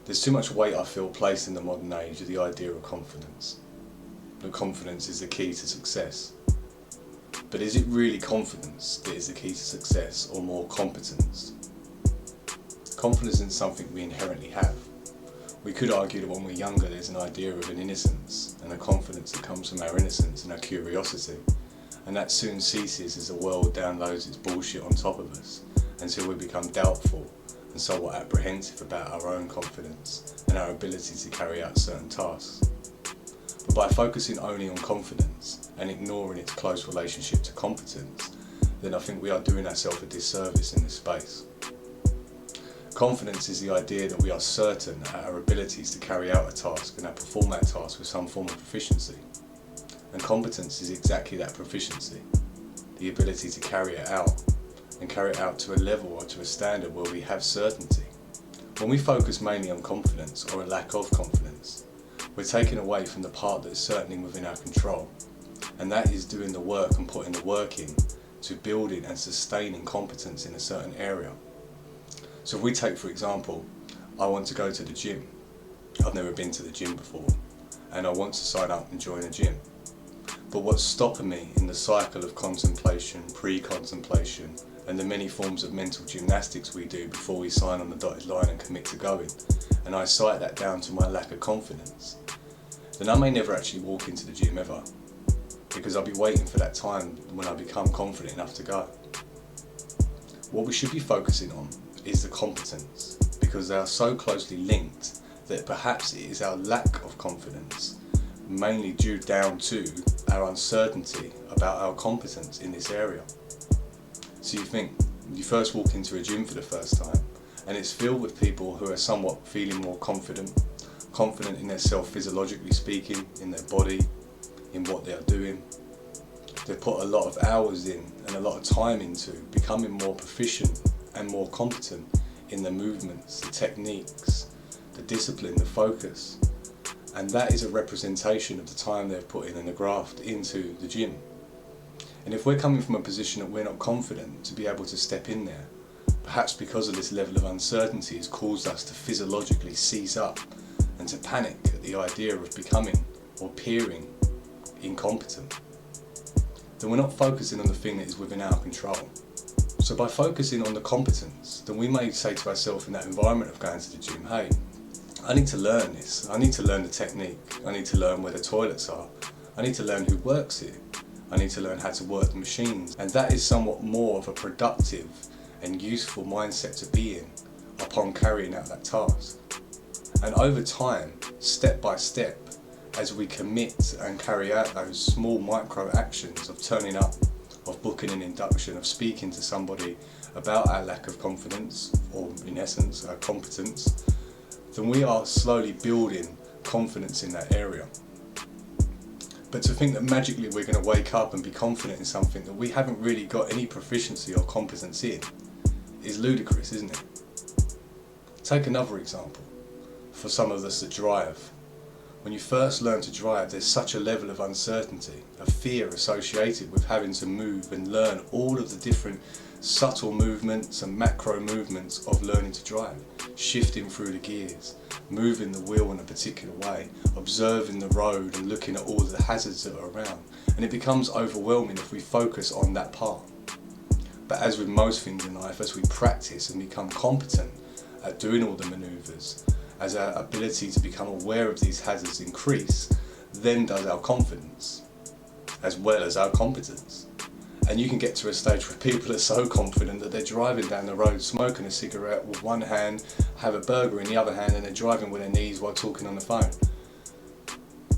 There's too much weight, I feel, placed in the modern age of the idea of confidence. That confidence is the key to success. But is it really confidence that is the key to success, or more competence? Confidence isn't something we inherently have. We could argue that when we're younger there's an idea of an innocence and a confidence that comes from our innocence and our curiosity, and that soon ceases as the world downloads its bullshit on top of us until we become doubtful and somewhat apprehensive about our own confidence and our ability to carry out certain tasks. But by focusing only on confidence and ignoring its close relationship to competence, then I think we are doing ourselves a disservice in this space. Confidence is the idea that we are certain at our abilities to carry out a task and perform that task with some form of proficiency. And competence is exactly that proficiency, the ability to carry it out, and carry it out to a level or to a standard where we have certainty. When we focus mainly on confidence or a lack of confidence, we're taking away from the part that is certainly within our control, and that is doing the work and putting the work in to building and sustaining competence in a certain area. So if we take, for example, I want to go to the gym. I've never been to the gym before, and I want to sign up and join a gym. But what's stopping me in the cycle of contemplation, pre-contemplation, and the many forms of mental gymnastics we do before we sign on the dotted line and commit to going, and I cite that down to my lack of confidence, then I may never actually walk into the gym ever, because I'll be waiting for that time when I become confident enough to go. What we should be focusing on is the competence, because they are so closely linked that perhaps it is our lack of confidence, mainly due down to our uncertainty about our competence in this area. So you think, you first walk into a gym for the first time, and it's filled with people who are somewhat feeling more confident in their self, physiologically speaking, in their body, in what they are doing. They've put a lot of hours in and a lot of time into becoming more proficient and more competent in the movements, the techniques, the discipline, the focus. And that is a representation of the time they've put in and the graft into the gym. And if we're coming from a position that we're not confident to be able to step in there, perhaps because of this level of uncertainty has caused us to physiologically seize up and to panic at the idea of becoming or appearing incompetent, then we're not focusing on the thing that is within our control. So by focusing on the competence, then we may say to ourselves in that environment of going to the gym, hey, I need to learn this, I need to learn the technique, I need to learn where the toilets are, I need to learn who works here, I need to learn how to work the machines. And that is somewhat more of a productive and useful mindset to be in upon carrying out that task. And over time, step by step, as we commit and carry out those small micro actions of turning up, of booking an induction, of speaking to somebody about our lack of confidence, or in essence our competence, then we are slowly building confidence in that area. But to think that magically we're going to wake up and be confident in something that we haven't really got any proficiency or competence in is ludicrous, isn't it? Take another example. For some of us that drive, when you first learn to drive, there's such a level of uncertainty, of fear associated with having to move and learn all of the different subtle movements and macro movements of learning to drive. Shifting through the gears, moving the wheel in a particular way, observing the road and looking at all the hazards that are around. And it becomes overwhelming if we focus on that part. But as with most things in life, as we practice and become competent at doing all the manoeuvres, as our ability to become aware of these hazards increase, then does our confidence, as well as our competence. And you can get to a stage where people are so confident that they're driving down the road, smoking a cigarette with one hand, have a burger in the other hand, and they're driving with their knees while talking on the phone.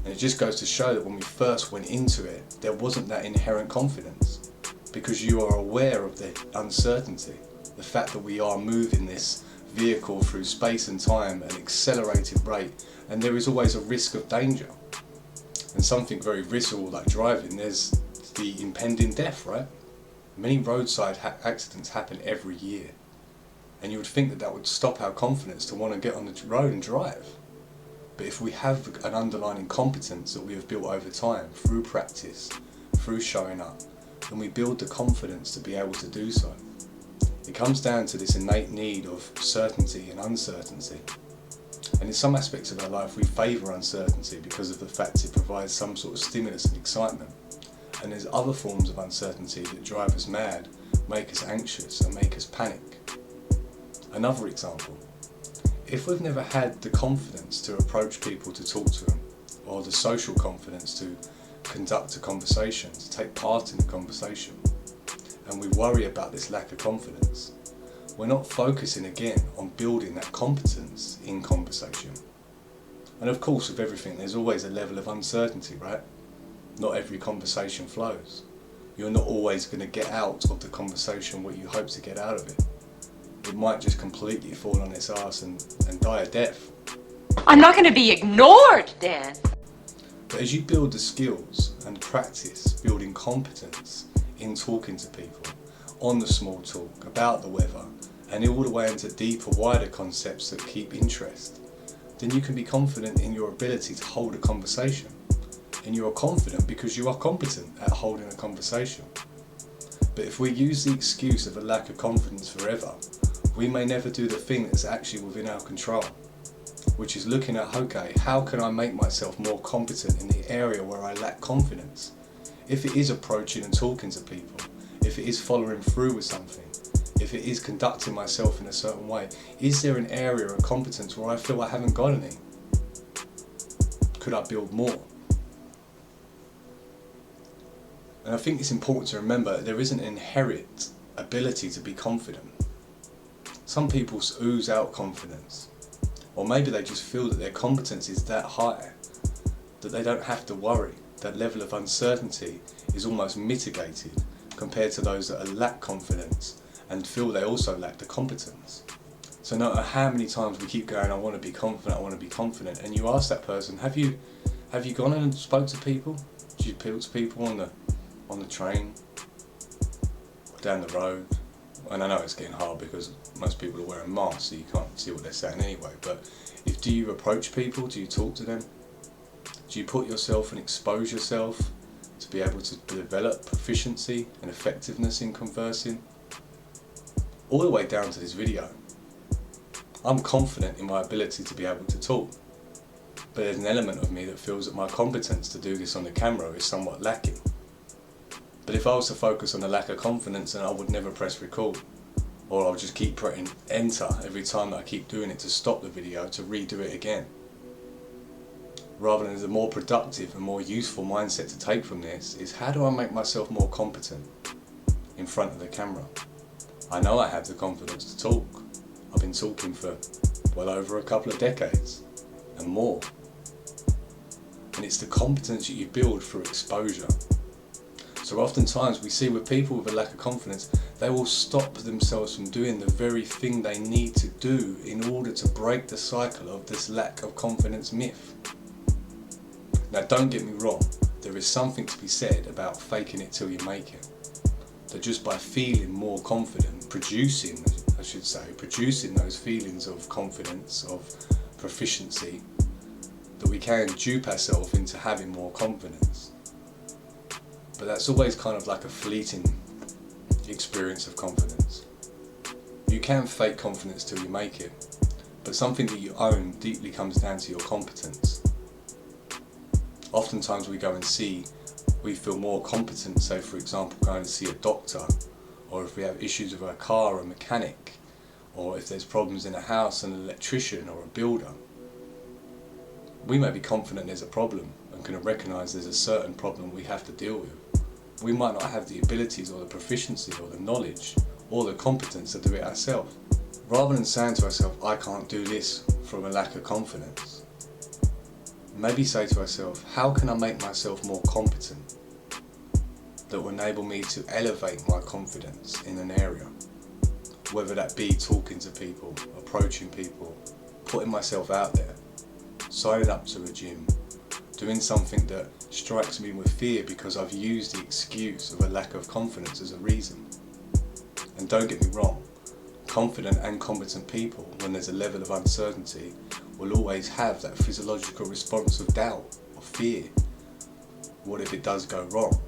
And it just goes to show that when we first went into it, there wasn't that inherent confidence, because you are aware of the uncertainty, the fact that we are moving this vehicle through space and time at an accelerated rate, and there is always a risk of danger. And something very visceral like driving, there's the impending death, right? Many roadside accidents happen every year, and you would think that that would stop our confidence to want to get on the road and drive. But if we have an underlying competence that we have built over time through practice, through showing up, then we build the confidence to be able to do so. It comes down to this innate need of certainty and uncertainty. And in some aspects of our life we favour uncertainty because of the fact it provides some sort of stimulus and excitement. And there's other forms of uncertainty that drive us mad, make us anxious and make us panic. Another example, if we've never had the confidence to approach people to talk to them, or the social confidence to conduct a conversation, to take part in a conversation, and we worry about this lack of confidence, we're not focusing again on building that competence in conversation. And of course, with everything there's always a level of uncertainty, right? Not every conversation flows. You're not always going to get out of the conversation what you hope to get out of it. It might just completely fall on its arse and die a death. I'm not going to be ignored, Dan. But as you build the skills and practice building competence in talking to people, on the small talk, about the weather, and all the way into deeper, wider concepts that keep interest, then you can be confident in your ability to hold a conversation. And you are confident because you are competent at holding a conversation. But if we use the excuse of a lack of confidence forever, we may never do the thing that's actually within our control, which is looking at, okay, how can I make myself more competent in the area where I lack confidence? If it is approaching and talking to people, if it is following through with something, if it is conducting myself in a certain way, is there an area of competence where I feel I haven't got any? Could I build more? And I think it's important to remember that there isn't an inherent ability to be confident. Some people ooze out confidence, or maybe they just feel that their competence is that high that they don't have to worry. That level of uncertainty is almost mitigated compared to those that lack confidence and feel they also lack the competence. So no matter how many times we keep going, I want to be confident, I want to be confident, and you ask that person, have you gone and spoke to people? Did you talk to people on the train, or down the road? And I know it's getting hard because most people are wearing masks, so you can't see what they're saying anyway, but do you approach people? Do you talk to them? Do you put yourself and expose yourself to be able to develop proficiency and effectiveness in conversing? All the way down to this video. I'm confident in my ability to be able to talk, but there's an element of me that feels that my competence to do this on the camera is somewhat lacking. But if I was to focus on the lack of confidence, then I would never press record, or I'll just keep pressing enter every time that I keep doing it to stop the video to redo it again. Rather than the more productive and more useful mindset to take from this is, how do I make myself more competent in front of the camera? I know I have the confidence to talk. I've been talking for well over a couple of decades and more. And it's the competence that you build through exposure. So oftentimes we see with people with a lack of confidence, they will stop themselves from doing the very thing they need to do in order to break the cycle of this lack of confidence myth. Now don't get me wrong, there is something to be said about faking it till you make it. That just by feeling more confident, producing those feelings of confidence, of proficiency, that we can dupe ourselves into having more confidence. But that's always kind of like a fleeting experience of confidence. You can fake confidence till you make it, but something that you own deeply comes down to your competence. Oftentimes we we feel more competent, say for example going to see a doctor, or if we have issues with our car, a mechanic, or if there's problems in a house, an electrician or a builder. We may be confident there's a problem and can recognise there's a certain problem we have to deal with. We might not have the abilities or the proficiency or the knowledge or the competence to do it ourselves. Rather than saying to ourselves, I can't do this from a lack of confidence, maybe say to ourselves, how can I make myself more competent that will enable me to elevate my confidence in an area? Whether that be talking to people, approaching people, putting myself out there, signing up to a gym, doing something that strikes me with fear because I've used the excuse of a lack of confidence as a reason. And don't get me wrong, confident and competent people, when there's a level of uncertainty, will always have that physiological response of doubt or fear. What if it does go wrong?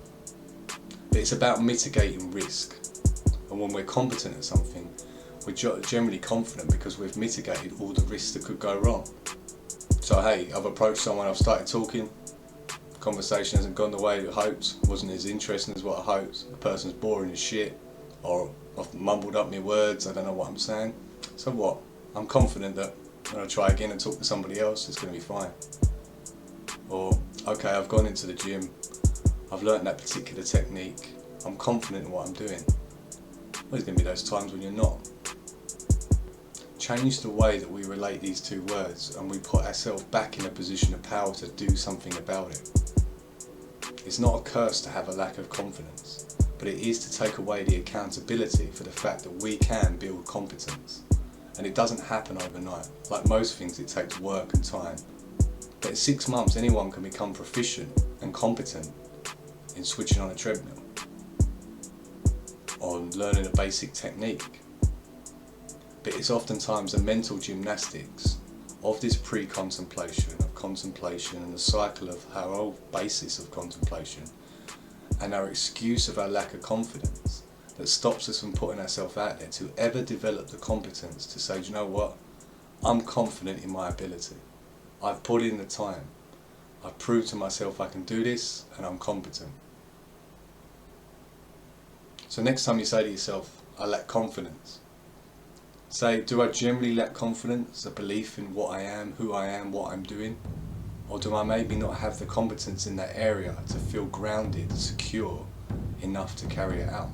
But it's about mitigating risk. And when we're competent at something, we're generally confident because we've mitigated all the risks that could go wrong. So hey, I've approached someone, I've started talking, conversation hasn't gone the way I hoped, wasn't as interesting as what I hoped, the person's boring as shit, or I've mumbled up my words, I don't know what I'm saying. So what? I'm confident that when I try again and talk to somebody else, it's going to be fine. Or, okay, I've gone into the gym, I've learnt that particular technique, I'm confident in what I'm doing. Well, there's going to be those times when you're not. Change the way that we relate these two words and we put ourselves back in a position of power to do something about it. It's not a curse to have a lack of confidence, but it is to take away the accountability for the fact that we can build competence. And it doesn't happen overnight. Like most things, it takes work and time. But in 6 months, anyone can become proficient and competent in switching on a treadmill, on learning a basic technique. But it's oftentimes the mental gymnastics of this pre-contemplation, of contemplation, and the cycle of our whole basis of contemplation, and our excuse of our lack of confidence that stops us from putting ourselves out there to ever develop the competence to say, do you know what, I'm confident in my ability. I've put in the time. I've proved to myself I can do this and I'm competent. So next time you say to yourself, I lack confidence, say, do I generally lack confidence, a belief in what I am, who I am, what I'm doing? Or do I maybe not have the competence in that area to feel grounded, secure enough to carry it out?